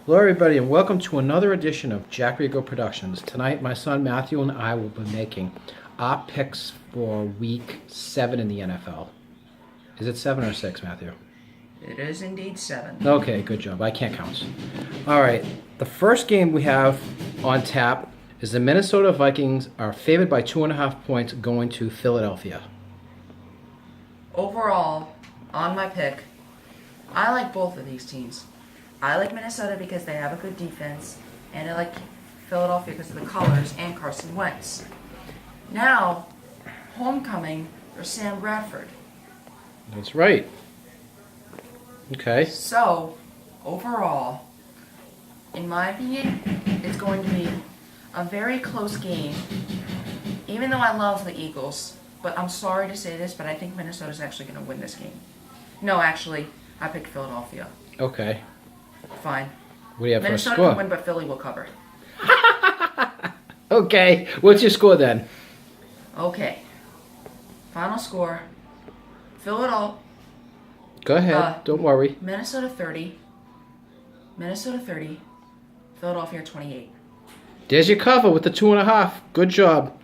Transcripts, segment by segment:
Hello, everybody, and welcome to another edition of Jack Rigo Productions. Tonight, my son Matthew and I will be making our picks for Week 7 in the NFL. Is it 7 or 6, Matthew? It is indeed 7. Okay, good job. I can't count. All right, the first game we have on tap is the Minnesota Vikings are favored by 2.5 points going to Philadelphia. Overall, on my pick, I like both of these teams. I like Minnesota because they have a good defense, and I like Philadelphia because of the colors and Carson Wentz. Now, homecoming for Sam Bradford. That's right. Okay. So, overall, in my opinion, it's going to be a very close game. Even though I love the Eagles, but I'm sorry to say this, but I think Minnesota's actually going to win this game. No, actually, I picked Philadelphia. Okay. Fine. What do you have Minnesota for a can score? win, but Philly will cover. Okay. What's your score then? Okay. Final score. Philadelphia. Go ahead. Don't worry. Minnesota 30. Minnesota 30. Philadelphia 28. There's your cover with the 2.5. Good job.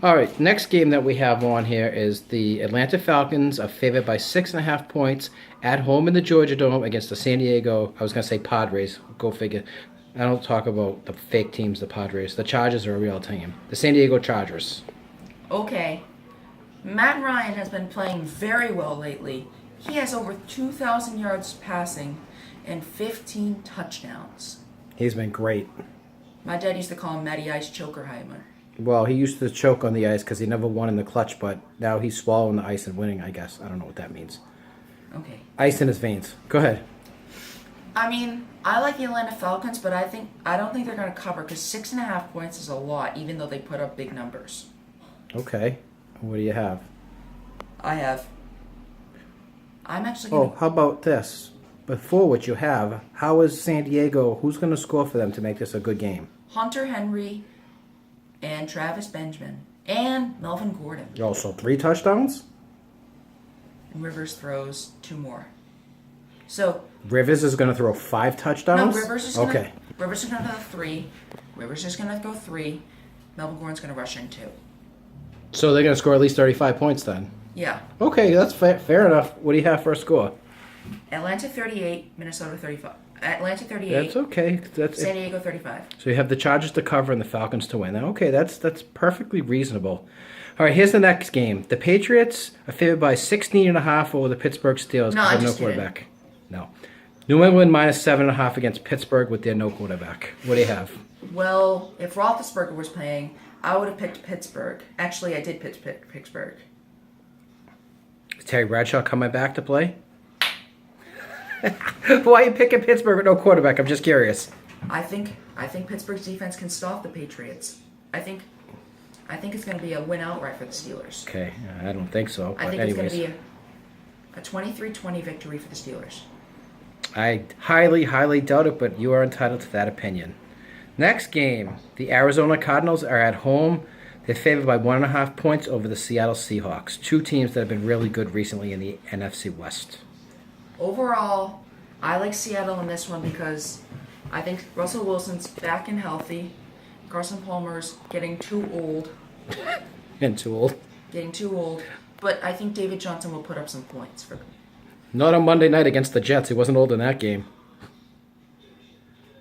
All right, next game that we have on here is the Atlanta Falcons are favored by 6.5 points at home in the Georgia Dome against the San Diego, I was going to say Padres. Go figure. I don't talk about the fake teams, the Padres. The Chargers are a real team. The San Diego Chargers. Okay. Matt Ryan has been playing very well lately. He has over 2,000 yards passing and 15 touchdowns. He's been great. My dad used to call him Matty Ice Chokerheimer. Well, he used to choke on the ice because he never won in the clutch, but now he's swallowing the ice and winning, I guess. I don't know what that means. Okay. Ice in his veins. Go ahead. I mean, I like the Atlanta Falcons, but I don't think they're going to cover because 6.5 points is a lot, even though they put up big numbers. Okay. What do you have? I'm actually going to... Oh, how about this? Before what you have, how is San Diego, who's going to score for them to make this a good game? Hunter Henry and Travis Benjamin and Melvin Gordon. Also, 3 touchdowns? And Rivers throws 2 more. So... Rivers is going to throw 5 touchdowns? No, Rivers is going to... Okay. Rivers is going to throw 3. Rivers is going to go 3. Melvin Gordon's going to rush in 2. So they're going to score at least 35 points then? Yeah. Okay, that's fair enough. What do you have for a score? Atlanta 38, Minnesota 35. Atlanta 38. That's okay. San Diego 35. So you have the Chargers to cover and the Falcons to win. Okay, that's perfectly reasonable. All right, here's the next game. The Patriots are favored by 16.5 over the Pittsburgh Steelers. No, I'm with just kidding. quarterback. No. New England minus 7.5 against Pittsburgh with their no quarterback. What do you have? Well, if Roethlisberger was playing, I would have picked Pittsburgh. Actually, I did pick Pittsburgh. Is Terry Bradshaw coming back to play? Why are you picking Pittsburgh with no quarterback? I'm just curious. I think Pittsburgh's defense can stop the Patriots. I think it's going to be a win outright for the Steelers. Okay, I don't think so. I But think anyways, it's going to be a 23-20 victory for the Steelers. I highly, highly doubt it, but you are entitled to that opinion. Next game, the Arizona Cardinals are at home. They're favored by 1.5 points over the Seattle Seahawks, 2 teams that have been really good recently in the NFC West. Overall, I like Seattle in this one because I think Russell Wilson's back and healthy. Carson Palmer's getting too old. And too old. But I think David Johnson will put up some points for them. Not on Monday night against the Jets. He wasn't old in that game.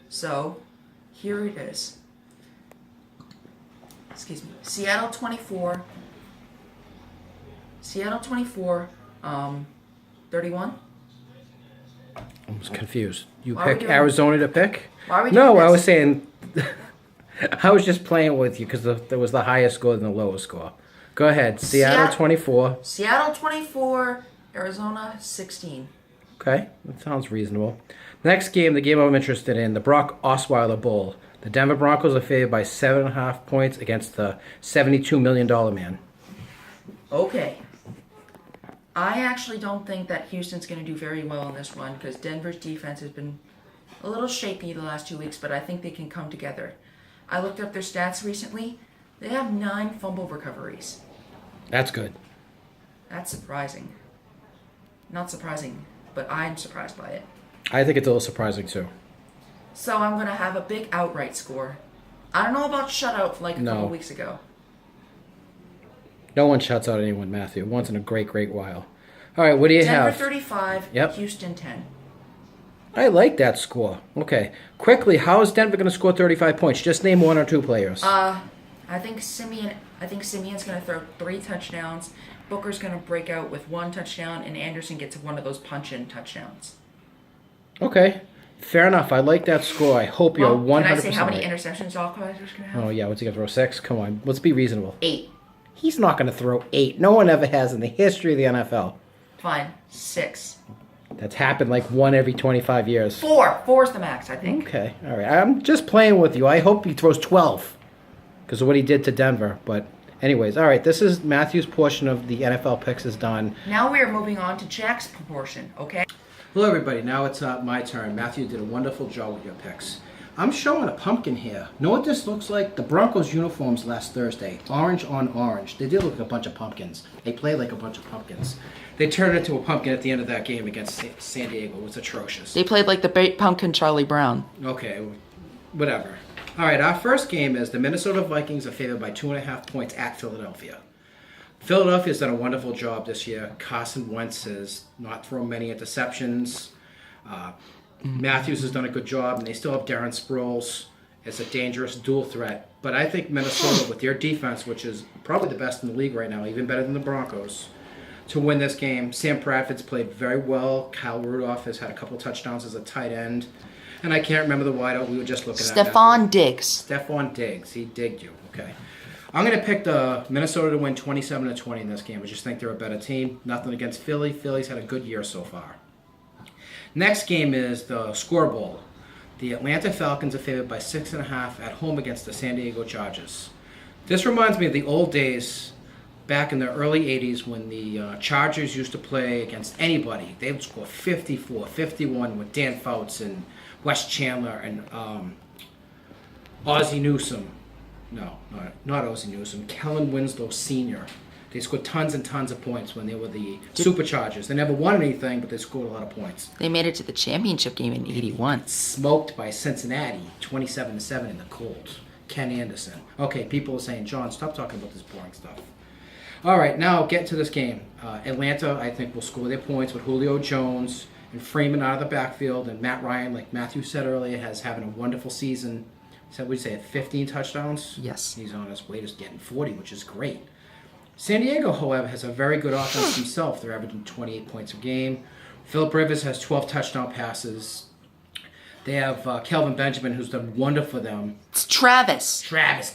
So, here it is. Excuse me. Seattle 24. 31. I was confused. You Why are we pick doing- Arizona to pick? Why are we No, doing I this? was saying... I was just playing with you because there was the highest score and the lowest score. Go ahead. Seattle 24. Seattle 24. Arizona 16. Okay, that sounds reasonable. Next game, the game I'm interested in, the Brock Osweiler Bowl. The Denver Broncos are favored by 7.5 points against the $72 million man. Okay. I actually don't think that Houston's going to do very well in this one because Denver's defense has been a little shaky the last 2 weeks, but I think they can come together. I looked up their stats recently. They have 9 fumble recoveries. That's good. That's surprising. Not surprising, but I'm surprised by it. I think it's a little surprising too. So I'm going to have a big outright score. I don't know about shutout like a No. couple weeks ago. No one shuts out anyone, Matthew. Once in a great, great while. All right, what do you Denver have? 35, Yep. Houston 10. I like that score. Okay. Quickly, how is Denver going to score 35 points? Just name one or two players. I think Simeon's going to throw 3 touchdowns. Booker's going to break out with 1 touchdown, and Anderson gets one of those punch-in touchdowns. Okay. Fair enough. I like that score. I hope you're 100% Can I say how many right. interceptions Alcazar's going to have? Oh, yeah. What's he going to throw? 6? Come on. Let's be reasonable. 8. He's not going to throw 8. No one ever has in the history of the NFL. Fine. 6. That's happened like 1 every 25 years. 4. 4's the max, I think. Okay. All right. I'm just playing with you. I hope he throws 12 because of what he did to Denver. But anyways, all right. This is Matthew's portion of the NFL picks is done. Now we are moving on to Jack's proportion, okay? Hello, everybody. Now it's my turn. Matthew did a wonderful job with your picks. I'm showing a pumpkin here. Know what this looks like? The Broncos uniforms last Thursday. Orange on orange. They did look like a bunch of pumpkins. They played like a bunch of pumpkins. They turned into a pumpkin at the end of that game against San Diego. It was atrocious. They played like the bait pumpkin Charlie Brown. Okay, whatever. All right, our first game is the Minnesota Vikings are favored by 2.5 points at Philadelphia. Philadelphia's done a wonderful job this year. Carson Wentz has not thrown many interceptions. Matthews has done a good job, and they still have Darren Sproles. It's a dangerous dual threat. But I think Minnesota, with their defense, which is probably the best in the league right now, even better than the Broncos, to win this game. Sam Bradford's played very well. Kyle Rudolph has had a couple touchdowns as a tight end. And I can't remember the wideout we were just looking at. Stephon Diggs. Stephon Diggs. He digged you. Okay. I'm going to pick the Minnesota to win 27-20 in this game. I just think they're a better team. Nothing against Philly. Philly's had a good year so far. Next game is the Score Bowl. The Atlanta Falcons are favored by 6.5 at home against the San Diego Chargers. This reminds me of the old days back in the early 80s when the Chargers used to play against anybody. They would score 54, 51 with Dan Fouts and Wes Chandler and Ozzie Newsome. No, not Ozzie Newsome. Kellen Winslow Sr. They scored tons and tons of points when they were the Superchargers. They never won anything, but they scored a lot of points. They made it to the championship game in 81. Smoked by Cincinnati, 27-7 in the cold. Ken Anderson. Okay, people are saying, John, stop talking about this boring stuff. All right, now get to this game. Atlanta, I think, will score their points with Julio Jones and Freeman out of the backfield. And Matt Ryan, like Matthew said earlier, has having a wonderful season. So we'd say 15 touchdowns? Yes. He's on his way to getting 40, which is great. San Diego, however, has a very good offense himself. They're averaging 28 points a game. Phillip Rivers has 12 touchdown passes. They have Kelvin Benjamin, who's done wonderful for them. It's Travis.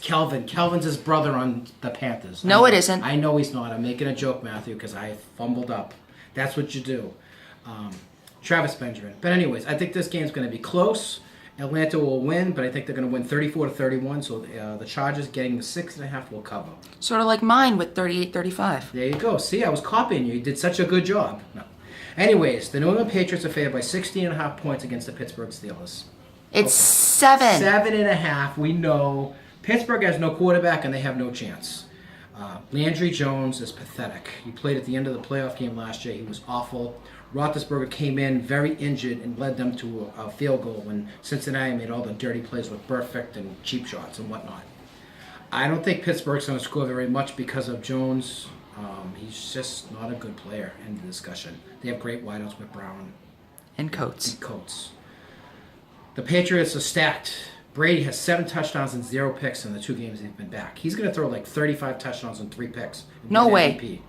Kelvin. Kelvin's his brother on the Panthers. No, it isn't. I know he's not. I'm making a joke, Matthew, because I fumbled up. That's what you do. Travis Benjamin. But anyways, I think this game's going to be close. Atlanta will win, but I think they're going to win 34-31. So the Chargers getting the 6.5 will cover. Sort of like mine with 38-35. There you go. See, I was copying you. You did such a good job. No. Anyways, the New England Patriots are favored by 16.5 points against the Pittsburgh Steelers. It's 7. 7.5. We know Pittsburgh has no quarterback and they have no chance. Landry Jones is pathetic. He played at the end of the playoff game last year. He was awful. Roethlisberger came in very injured and led them to a field goal when Cincinnati made all the dirty plays with perfect and cheap shots and whatnot. I don't think Pittsburgh's going to score very much because of Jones. He's just not a good player in the discussion. They have great wideouts with Brown And Coates. and Coates. The Patriots are stacked. Brady has 7 touchdowns and 0 picks in the 2 games they've been back. He's going to throw like 35 touchdowns and 3 picks. And No win way. MVP.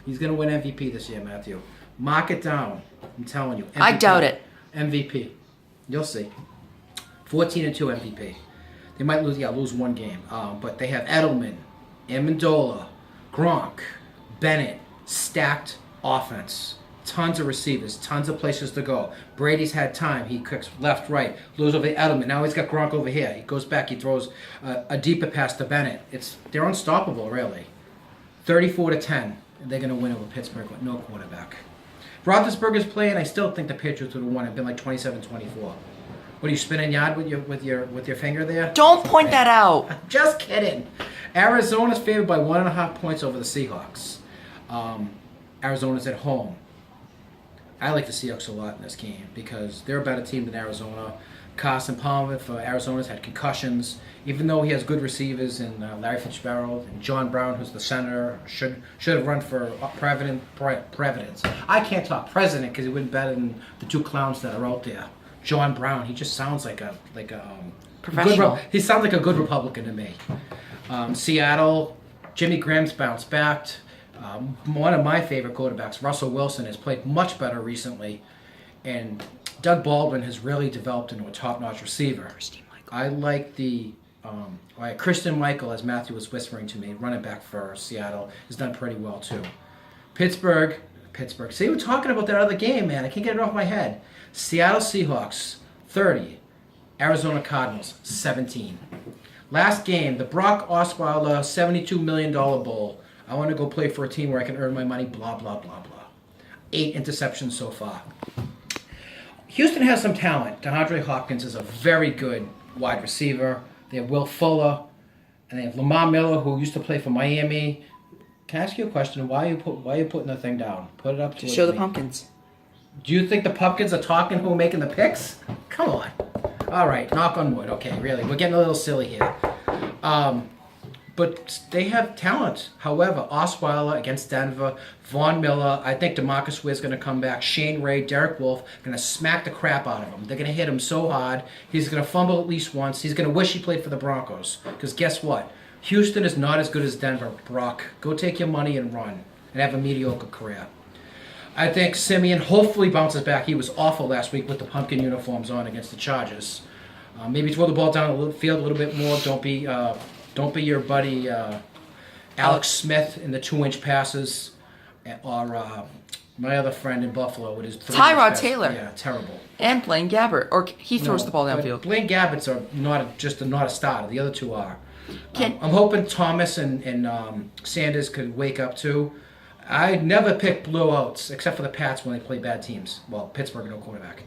He's going to win MVP this year, Matthew. Mark it down. I'm telling you. MVP. I doubt it. MVP. You'll see. 14-2 MVP. They might lose 1 game. But they have Edelman, Amendola, Gronk, Bennett, stacked offense. Tons of receivers, tons of places to go. Brady's had time. He kicks left, right, lose over Edelman. Now he's got Gronk over here. He goes back. He throws a deeper pass to Bennett. They're unstoppable, really. 34-10. They're going to win over Pittsburgh with no quarterback. Roethlisberger's playing. I still think the Patriots would have won. It's been like 27-24. What are you spinning yard with your finger there? Don't point that out. Just kidding. Arizona's favored by 1.5 points over the Seahawks. Arizona's at home. I like the Seahawks a lot in this game because they're a better team than Arizona. Carson Palmer for Arizona's had concussions. Even though he has good receivers in Larry Fitzgerald and John Brown, who's the senator, should have run for Presidents. I can't talk president because he wouldn't better than the two clowns that are out there. John Brown, he just sounds like a Professional. he sounds like a good Republican to me. Seattle, Jimmy Graham's bounced back. One of my favorite quarterbacks, Russell Wilson, has played much better recently, and Doug Baldwin has really developed into a top-notch receiver. I like the Christian Michael, as Matthew was whispering to me, running back for Seattle, has done pretty well too. Pittsburgh. See, we're talking about that other game, man. I can't get it off my head. Seattle Seahawks, 30. Arizona Cardinals, 17. Last game, the Brock Osweiler $72 million Bowl. I want to go play for a team where I can earn my money, blah, blah, blah, blah. 8 interceptions so far. Houston has some talent. DeAndre Hopkins is a very good wide receiver. They have Will Fuller, and they have Lamar Miller, who used to play for Miami. Can I ask you a question? Why are you putting the thing down? Put it up to Show the me. pumpkins. Do you think the pumpkins are talking who are making the picks? Come on. All right, knock on wood. Okay, really, we're getting a little silly here. But they have talent. However, Osweiler against Denver, Von Miller, I think DeMarcus Ware's going to come back, Shane Ray, Derek Wolfe, going to smack the crap out of him. They're going to hit him so hard, he's going to fumble at least once. He's going to wish he played for the Broncos. Because guess what? Houston is not as good as Denver. Brock, go take your money and run and have a mediocre career. I think Simeon hopefully bounces back. He was awful last week with the pumpkin uniforms on against the Chargers. Maybe throw the ball down the field a little bit more. Don't be your buddy Alex Smith in the 2-inch passes, or my other friend in Buffalo with his 3-inch Tyrod passes. Taylor. Yeah, terrible. And Blaine Gabbert. Or he throws the ball but downfield. Blaine Gabbert's are not a starter. The other two are. Can- I'm hoping Thomas and Sanders could wake up too. I never pick blowouts except for the Pats when they play bad teams. Well, Pittsburgh, no quarterback.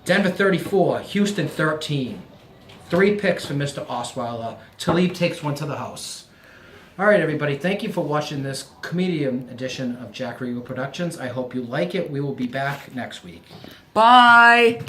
Denver 34, Houston 13. 3 picks for Mr. Osweiler. Talib takes one to the house. All right, everybody. Thank you for watching this comedian edition of Jack Regal Productions. I hope you like it. We will be back next week. Bye.